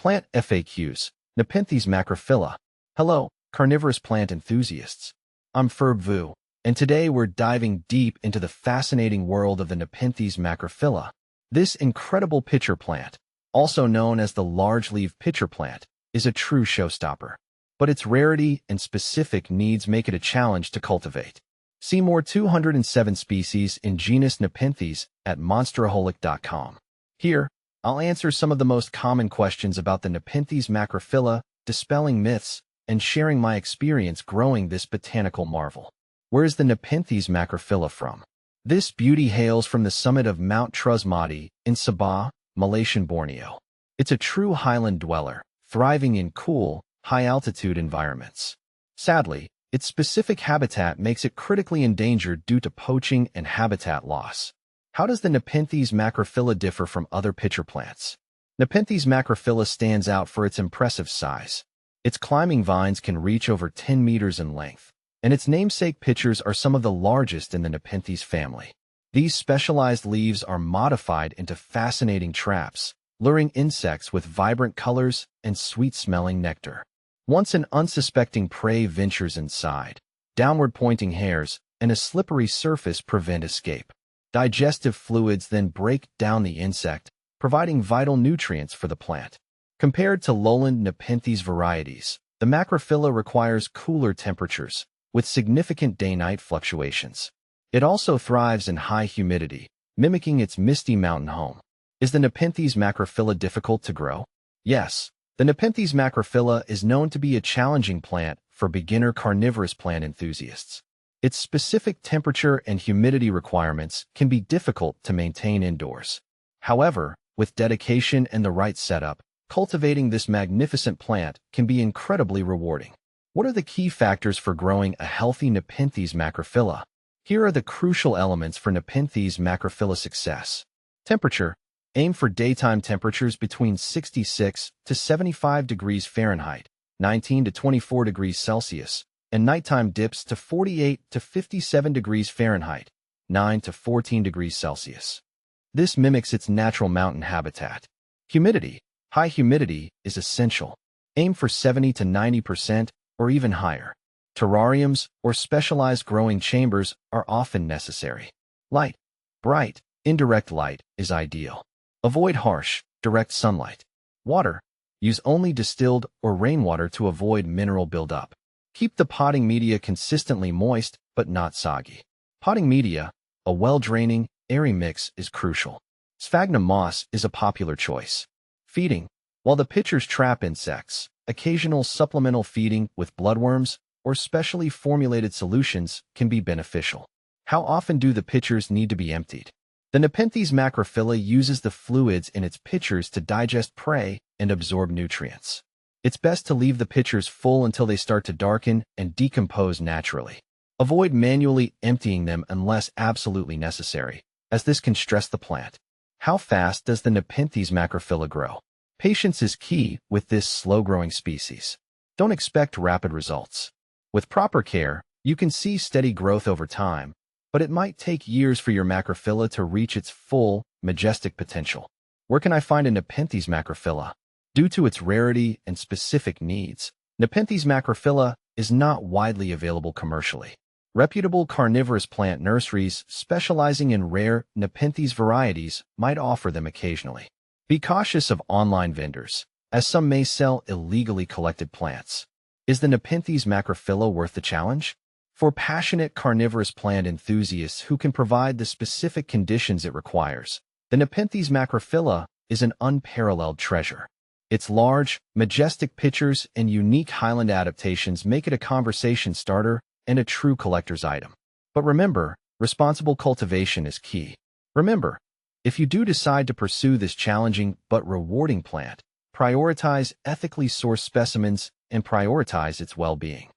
Plant FAQs, Nepenthes macrophylla. Hello, carnivorous plant enthusiasts. I'm Ferb Vu, and today we're diving deep into the fascinating world of the Nepenthes macrophylla. This incredible pitcher plant, also known as the large-leaf pitcher plant, is a true showstopper. But its rarity and specific needs make it a challenge to cultivate. See more 207 species in genus Nepenthes at monsteraholic.com. Here, I'll answer some of the most common questions about the Nepenthes macrophylla, dispelling myths, and sharing my experience growing this botanical marvel. Where is the Nepenthes macrophylla from? This beauty hails from the summit of Mount Trusmati in Sabah, Malaysian Borneo. It's a true highland dweller, thriving in cool, high-altitude environments. Sadly, its specific habitat makes it critically endangered due to poaching and habitat loss. How does the Nepenthes macrophylla differ from other pitcher plants? Nepenthes macrophylla stands out for its impressive size. Its climbing vines can reach over 10 meters in length, and its namesake pitchers are some of the largest in the Nepenthes family. These specialized leaves are modified into fascinating traps, luring insects with vibrant colors and sweet-smelling nectar. Once an unsuspecting prey ventures inside, downward-pointing hairs and a slippery surface prevent escape. Digestive fluids then break down the insect, providing vital nutrients for the plant. Compared to lowland Nepenthes varieties, the macrophylla requires cooler temperatures, with significant day-night fluctuations. It also thrives in high humidity, mimicking its misty mountain home. Is the Nepenthes macrophylla difficult to grow? Yes. The Nepenthes macrophylla is known to be a challenging plant for beginner carnivorous plant enthusiasts. Its specific temperature and humidity requirements can be difficult to maintain indoors. However, with dedication and the right setup, cultivating this magnificent plant can be incredibly rewarding. What are the key factors for growing a healthy Nepenthes macrophylla? Here are the crucial elements for Nepenthes macrophylla success. Temperature. Aim for daytime temperatures between 66 to 75 degrees Fahrenheit, 19 to 24 degrees Celsius, and nighttime dips to 48 to 57 degrees Fahrenheit, 9 to 14 degrees Celsius. This mimics its natural mountain habitat. Humidity. High humidity is essential. Aim for 70 to 90% or even higher. Terrariums or specialized growing chambers are often necessary. Light. Bright, indirect light is ideal. Avoid harsh, direct sunlight. Water. Use only distilled or rainwater to avoid mineral buildup. Keep the potting media consistently moist but not soggy. Potting media, a well-draining, airy mix is crucial. Sphagnum moss is a popular choice. Feeding. While the pitchers trap insects, occasional supplemental feeding with bloodworms or specially formulated solutions can be beneficial. How often do the pitchers need to be emptied? The Nepenthes macrophylla uses the fluids in its pitchers to digest prey and absorb nutrients. It's best to leave the pitchers full until they start to darken and decompose naturally. Avoid manually emptying them unless absolutely necessary, as this can stress the plant. How fast does the Nepenthes macrophylla grow? Patience is key with this slow-growing species. Don't expect rapid results. With proper care, you can see steady growth over time, but it might take years for your macrophylla to reach its full, majestic potential. Where can I find a Nepenthes macrophylla? Due to its rarity and specific needs, Nepenthes macrophylla is not widely available commercially. Reputable carnivorous plant nurseries specializing in rare Nepenthes varieties might offer them occasionally. Be cautious of online vendors, as some may sell illegally collected plants. Is the Nepenthes macrophylla worth the challenge? For passionate carnivorous plant enthusiasts who can provide the specific conditions it requires, the Nepenthes macrophylla is an unparalleled treasure. Its large, majestic pitchers and unique highland adaptations make it a conversation starter and a true collector's item. But remember, responsible cultivation is key. Remember, if you do decide to pursue this challenging but rewarding plant, prioritize ethically sourced specimens and prioritize its well-being.